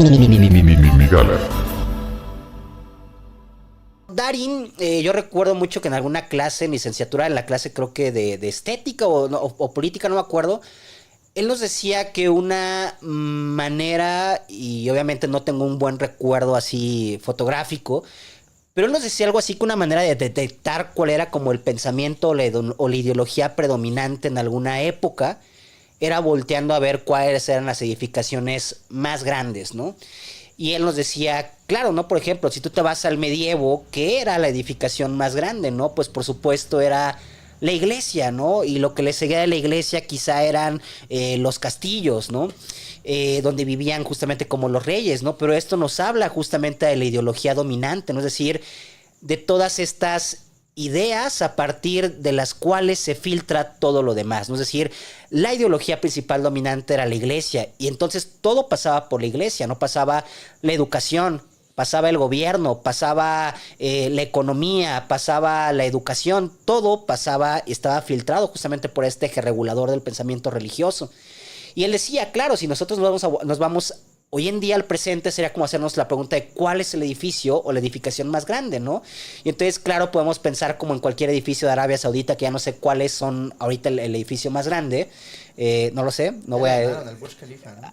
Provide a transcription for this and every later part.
Gala. Darín, yo recuerdo mucho que en alguna clase, en licenciatura, en la clase creo que de estética o política, no me acuerdo, él nos decía que una manera, y obviamente no tengo un buen recuerdo así fotográfico, pero él nos decía algo así que una manera de detectar cuál era como el pensamiento o la ideología predominante en alguna época era volteando a ver cuáles eran las edificaciones más grandes, ¿no? Y él nos decía, claro, ¿no? Por ejemplo, si tú te vas al medievo, ¿qué era la edificación más grande, no? Pues por supuesto era la iglesia, ¿no? Y lo que le seguía de la iglesia quizá eran los castillos, ¿no? Donde vivían justamente como los reyes, ¿no? Pero esto nos habla justamente de la ideología dominante, ¿no? Es decir, de todas estas ideas a partir de las cuales se filtra todo lo demás, ¿no? Es decir, la ideología principal dominante era la iglesia y entonces todo pasaba por la iglesia, no pasaba la educación, pasaba el gobierno, pasaba la economía, pasaba la educación, todo pasaba y estaba filtrado justamente por este eje regulador del pensamiento religioso. Y él decía, claro, si nosotros nos vamos hoy en día al presente, sería como hacernos la pregunta de cuál es el edificio o la edificación más grande, ¿no? Y entonces, claro, podemos pensar como en cualquier edificio de Arabia Saudita, que ya no sé cuáles son ahorita el edificio más grande. No lo sé, no Ya voy le a... ganaron al Burj Khalifa, ¿no?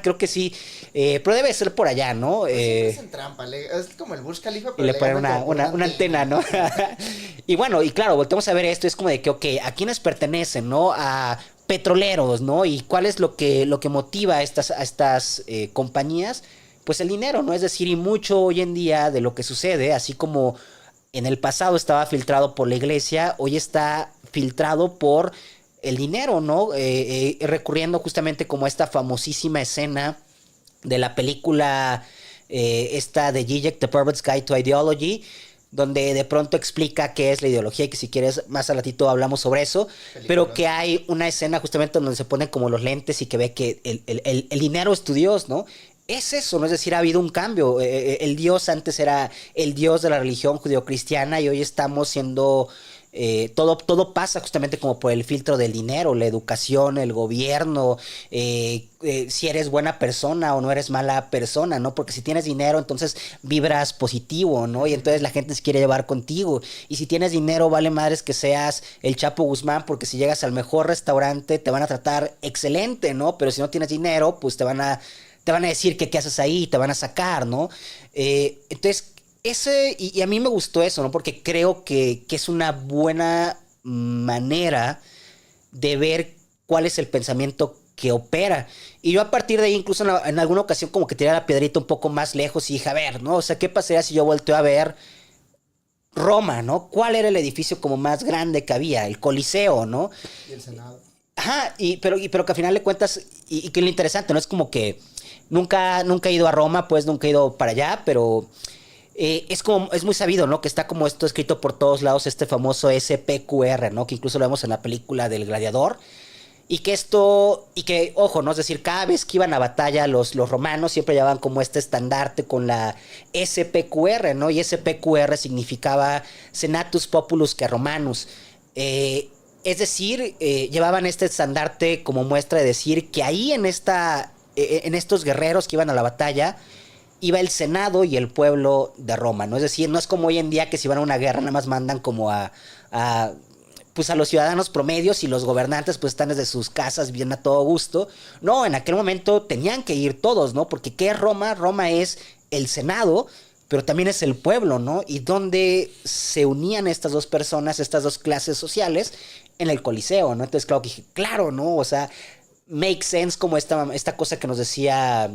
Creo que sí. Pero debe ser por allá, ¿no? Pues siempre hacen trampa, es como el Burj Khalifa, Y pero le le ponen ganan como por una antena, ¿no? Y bueno, y claro, volvemos a ver esto, es como de que, ok, ¿a quiénes pertenecen, no? A petroleros, ¿no? ¿Y cuál es lo que motiva a estas compañías? Pues el dinero, ¿no? Es decir, y mucho hoy en día de lo que sucede, así como en el pasado estaba filtrado por la iglesia, hoy está filtrado por el dinero, ¿no? Recurriendo justamente como a esta famosísima escena de la película esta de Zizek, The Pervert's Guide to Ideology, donde de pronto explica qué es la ideología y que si quieres más al ratito hablamos sobre eso, pero que hay una escena justamente donde se ponen como los lentes y que ve que el dinero es tu Dios, ¿no? Es eso, ¿no? Es decir, ha habido un cambio. El Dios antes era el Dios de la religión judeocristiana y hoy estamos siendo... todo pasa justamente como por el filtro del dinero, la educación, el gobierno, si eres buena persona o no eres mala persona, ¿no? Porque si tienes dinero, entonces vibras positivo, ¿no? Y entonces la gente se quiere llevar contigo. Y si tienes dinero, vale madres que seas el Chapo Guzmán, porque si llegas al mejor restaurante, te van a tratar excelente, ¿no? Pero si no tienes dinero, pues te van a decir que qué haces ahí, te van a sacar, ¿no? Entonces, y a mí me gustó eso, ¿no? Porque creo que es una buena manera de ver cuál es el pensamiento que opera. Y yo a partir de ahí, incluso en alguna ocasión, como que tiré la piedrita un poco más lejos y dije, a ver, ¿no? O sea, ¿qué pasaría si yo volteo a ver Roma, ¿no? ¿Cuál era el edificio como más grande que había? El Coliseo, ¿no? Y el Senado. Ajá, pero que al final de cuentas, y que lo interesante, ¿no? Es como que nunca he ido a Roma, pues nunca he ido para allá, pero es muy sabido, ¿no? Que está como esto escrito por todos lados, este famoso SPQR, ¿no? Que incluso lo vemos en la película del Gladiador. Ojo, ¿no? Es decir, cada vez que iban a batalla los romanos siempre llevaban como este estandarte con la SPQR, ¿no? Y SPQR significaba Senatus Populus que Romanus. Es decir, llevaban este estandarte como muestra de decir que ahí en estos guerreros que iban a la batalla, iba el Senado y el pueblo de Roma, ¿no? Es decir, no es como hoy en día que si van a una guerra nada más mandan como a pues a los ciudadanos promedios y los gobernantes pues están desde sus casas bien a todo gusto. No, en aquel momento tenían que ir todos, ¿no? Porque ¿qué es Roma? Roma es el Senado, pero también es el pueblo, ¿no? Y donde se unían estas dos personas, estas dos clases sociales, en el Coliseo, ¿no? Entonces, claro que dije, claro, ¿no? O sea, make sense como esta cosa que nos decía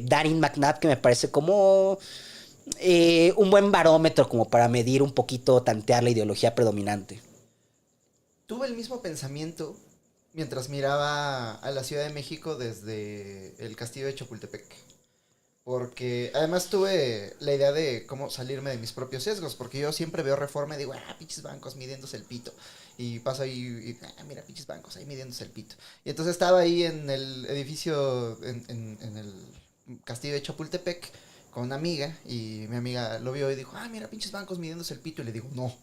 Darin McNabb, que me parece como un buen barómetro como para medir un poquito, tantear la ideología predominante. Tuve el mismo pensamiento mientras miraba a la Ciudad de México desde el castillo de Chapultepec. Porque además tuve la idea de cómo salirme de mis propios sesgos. Porque yo siempre veo Reforma y digo, pinches bancos midiéndose el pito. Y paso ahí mira, pinches bancos ahí midiéndose el pito. Y entonces estaba ahí en el edificio, en el castillo de Chapultepec, con una amiga. Y mi amiga lo vio y dijo, mira, pinches bancos midiéndose el pito. Y le digo, no,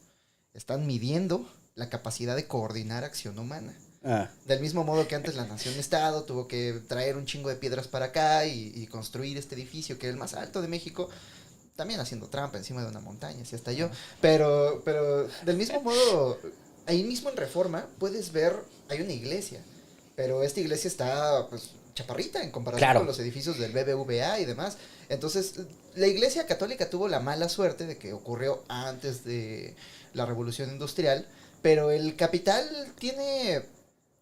están midiendo la capacidad de coordinar acción humana. Ah. Del mismo modo que antes la nación-estado tuvo que traer un chingo de piedras para acá y construir este edificio que era el más alto de México, también haciendo trampa encima de una montaña, si hasta yo. Pero del mismo modo, ahí mismo en Reforma puedes ver, hay una iglesia, pero esta iglesia está pues chaparrita en comparación Claro. con los edificios del BBVA y demás. Entonces, la iglesia católica tuvo la mala suerte de que ocurrió antes de la revolución industrial, pero el capital tiene...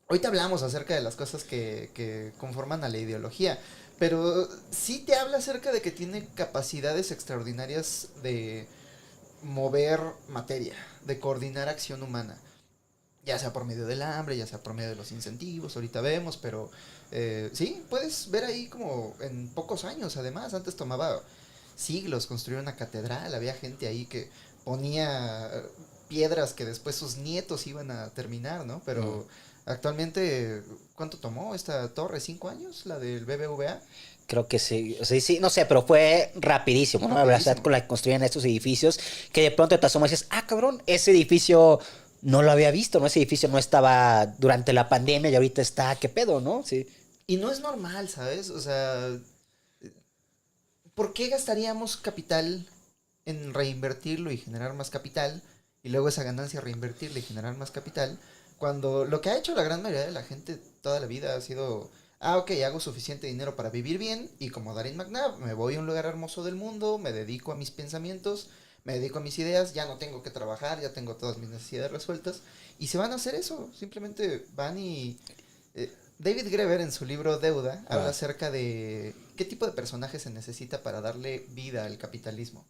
Ahorita hablamos acerca de las cosas que conforman a la ideología, pero sí te habla acerca de que tiene capacidades extraordinarias de mover materia, de coordinar acción humana. Ya sea por medio del hambre, ya sea por medio de los incentivos, ahorita vemos, pero sí, puedes ver ahí como en pocos años, además, antes tomaba siglos construir una catedral, había gente ahí que ponía piedras que después sus nietos iban a terminar, ¿no? Pero actualmente, ¿cuánto tomó esta torre? ¿5 años? La del BBVA. Creo que sí, o sea, sí, no sé, pero fue rapidísimo, ¿no? La verdad, Rapidísimo. con la que construían estos edificios, que de pronto te asomas y dices, ah, cabrón, ese edificio no lo había visto, ¿no? Ese edificio no estaba durante la pandemia y ahorita está, ¿qué pedo, no? Sí. Y no es normal, ¿sabes? O sea, ¿por qué gastaríamos capital en reinvertirlo y generar más capital? Y luego esa ganancia reinvertirla y generar más capital. Cuando lo que ha hecho la gran mayoría de la gente toda la vida ha sido, ah, ok, hago suficiente dinero para vivir bien. Y como Darin McNabb, me voy a un lugar hermoso del mundo, me dedico a mis pensamientos, me dedico a mis ideas, ya no tengo que trabajar, ya tengo todas mis necesidades resueltas. Y se van a hacer eso, simplemente van y... David Graeber en su libro Deuda habla acerca de qué tipo de personaje se necesita para darle vida al capitalismo.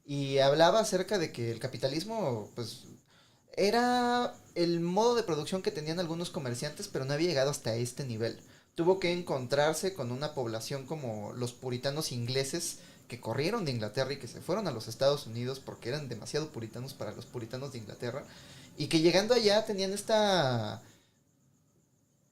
Y hablaba acerca de que el capitalismo, pues, era el modo de producción que tenían algunos comerciantes, pero no había llegado hasta este nivel. Tuvo que encontrarse con una población como los puritanos ingleses que corrieron de Inglaterra y que se fueron a los Estados Unidos porque eran demasiado puritanos para los puritanos de Inglaterra y que llegando allá tenían esta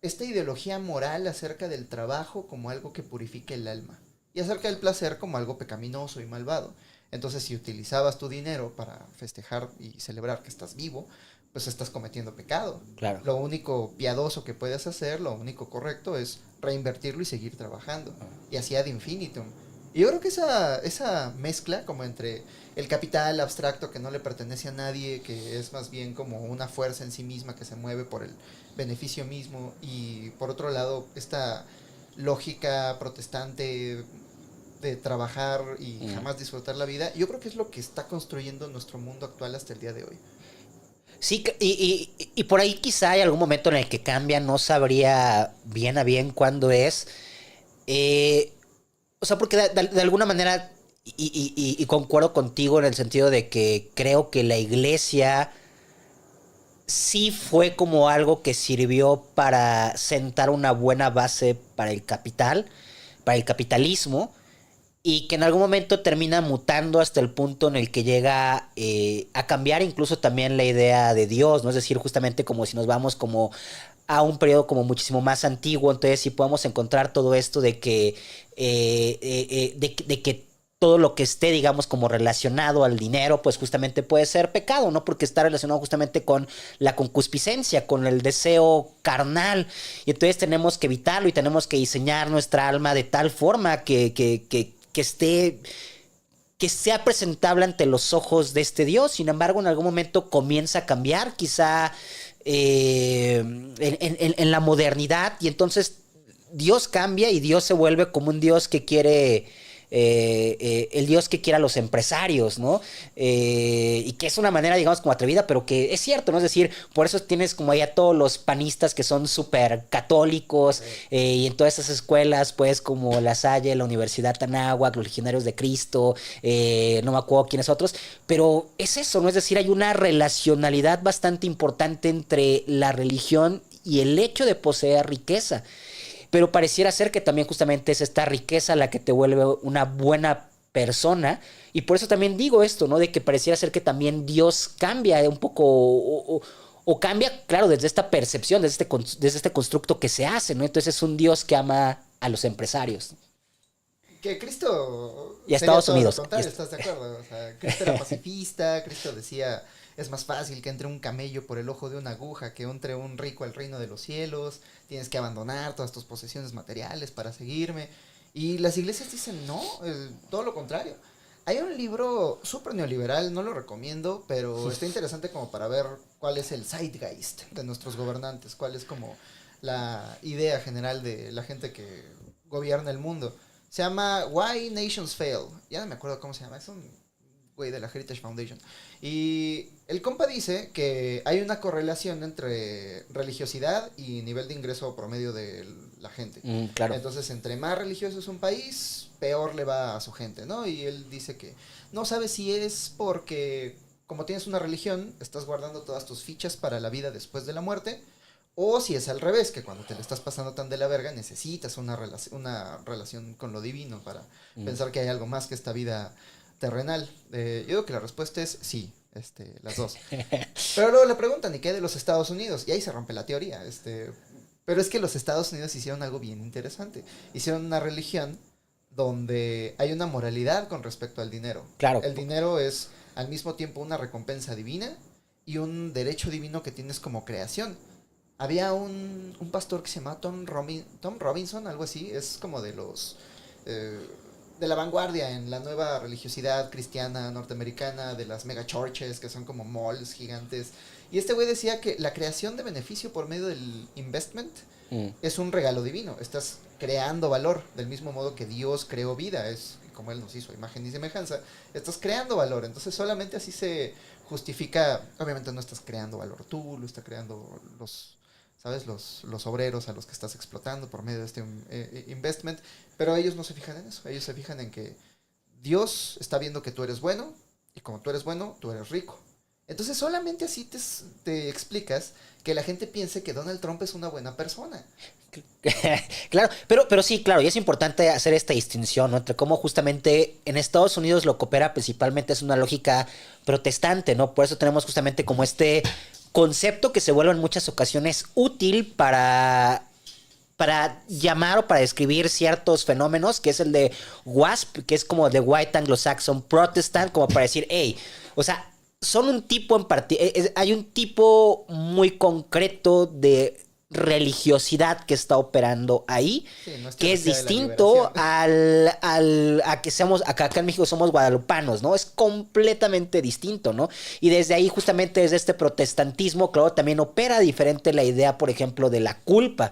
ideología moral acerca del trabajo como algo que purifica el alma y acerca del placer como algo pecaminoso y malvado. Entonces, si utilizabas tu dinero para festejar y celebrar que estás vivo, pues estás cometiendo pecado. Claro. Lo único piadoso que puedes hacer, lo único correcto es reinvertirlo y seguir trabajando. Y así ad infinitum. Y yo creo que esa mezcla como entre el capital abstracto que no le pertenece a nadie, que es más bien como una fuerza en sí misma que se mueve por el beneficio mismo, y por otro lado esta lógica protestante de trabajar y jamás disfrutar la vida, yo creo que es lo que está construyendo nuestro mundo actual hasta el día de hoy. Sí, y por ahí quizá hay algún momento en el que cambia, no sabría bien a bien cuándo es. Eh, o sea, porque de alguna manera, y concuerdo contigo en el sentido de que creo que la iglesia sí fue como algo que sirvió para sentar una buena base para el capital, para el capitalismo, y que en algún momento termina mutando hasta el punto en el que llega a cambiar incluso también la idea de Dios, ¿no? Es decir, justamente como si nos vamos como a un periodo como muchísimo más antiguo, entonces sí podemos encontrar todo esto de que, de que todo lo que esté, digamos, como relacionado al dinero, pues justamente puede ser pecado, ¿no? Porque está relacionado justamente con la concupiscencia, con el deseo carnal. Y entonces tenemos que evitarlo y tenemos que diseñar nuestra alma de tal forma que esté que sea presentable ante los ojos de este Dios. Sin embargo, en algún momento comienza a cambiar, quizá en la modernidad, y entonces Dios cambia y Dios se vuelve como un Dios que quiere el Dios que quiere a los empresarios, ¿no? Y que es una manera, digamos, como atrevida, pero que es cierto, ¿no? Es decir, por eso tienes como ahí a todos los panistas que son súper católicos, y en todas esas escuelas, pues, como La Salle, la Universidad Anáhuac, los Legionarios de Cristo, no me acuerdo quiénes otros, pero es eso, ¿no? Es decir, hay una relacionalidad bastante importante entre la religión y el hecho de poseer riqueza. Pero pareciera ser que también justamente es esta riqueza la que te vuelve una buena persona. Y por eso también digo esto, ¿no? De que pareciera ser que también Dios cambia un poco o cambia, claro, desde esta percepción, desde este constructo que se hace, ¿no? Entonces es un Dios que ama a los empresarios. Que Cristo Y a sería Estados todo lo Unidos. contrario, ¿estás de acuerdo? O sea, Cristo era pacifista, Cristo decía, es más fácil que entre un camello por el ojo de una aguja que entre un rico al reino de los cielos, tienes que abandonar todas tus posesiones materiales para seguirme. Y las iglesias dicen, no, todo lo contrario. Hay un libro súper neoliberal, no lo recomiendo, pero está interesante como para ver cuál es el zeitgeist de nuestros gobernantes, cuál es como la idea general de la gente que gobierna el mundo. Se llama Why Nations Fail. Ya no me acuerdo cómo se llama, es un güey de la Heritage Foundation. Y el compa dice que hay una correlación entre religiosidad y nivel de ingreso promedio de la gente. Claro. Entonces, entre más religioso es un país, peor le va a su gente, ¿no? Y él dice que no sabe si es porque, como tienes una religión, estás guardando todas tus fichas para la vida después de la muerte, o si es al revés, que cuando te le estás pasando tan de la verga, necesitas una relación con lo divino para pensar que hay algo más que esta vida terrenal. Yo digo que la respuesta es sí, las dos. Pero luego le preguntan, ¿y qué de los Estados Unidos? Y ahí se rompe la teoría. Pero es que los Estados Unidos hicieron algo bien interesante. Hicieron una religión donde hay una moralidad con respecto al dinero. Claro. El dinero es al mismo tiempo una recompensa divina y un derecho divino que tienes como creación. Había un pastor que se llama Tom Robinson, algo así, es como de los de la vanguardia en la nueva religiosidad cristiana norteamericana, de las mega churches, que son como malls gigantes. Y este güey decía que la creación de beneficio por medio del investment es un regalo divino. Estás creando valor, del mismo modo que Dios creó vida, es como Él nos hizo, imagen y semejanza. Estás creando valor, entonces solamente así se justifica. Obviamente no estás creando valor tú, lo está creando ¿sabes? Los obreros a los que estás explotando por medio de este investment, pero ellos no se fijan en eso, ellos se fijan en que Dios está viendo que tú eres bueno, y como tú eres bueno, tú eres rico. Entonces solamente así te explicas que la gente piense que Donald Trump es una buena persona. Claro, pero sí, claro, y es importante hacer esta distinción, ¿no? Entre cómo justamente en Estados Unidos lo que opera principalmente es una lógica protestante, ¿no? Por eso tenemos justamente como este concepto que se vuelve en muchas ocasiones útil para llamar o para describir ciertos fenómenos, que es el de WASP, que es como de White Anglo-Saxon Protestant, como para decir, hey, o sea, son un tipo en particular, hay un tipo muy concreto de religiosidad que está operando ahí, Sí, no que es distinto a que seamos, acá en México somos guadalupanos, ¿no? Es completamente distinto, ¿no? Y desde ahí, justamente desde este protestantismo, claro, también opera diferente la idea, por ejemplo, de la culpa.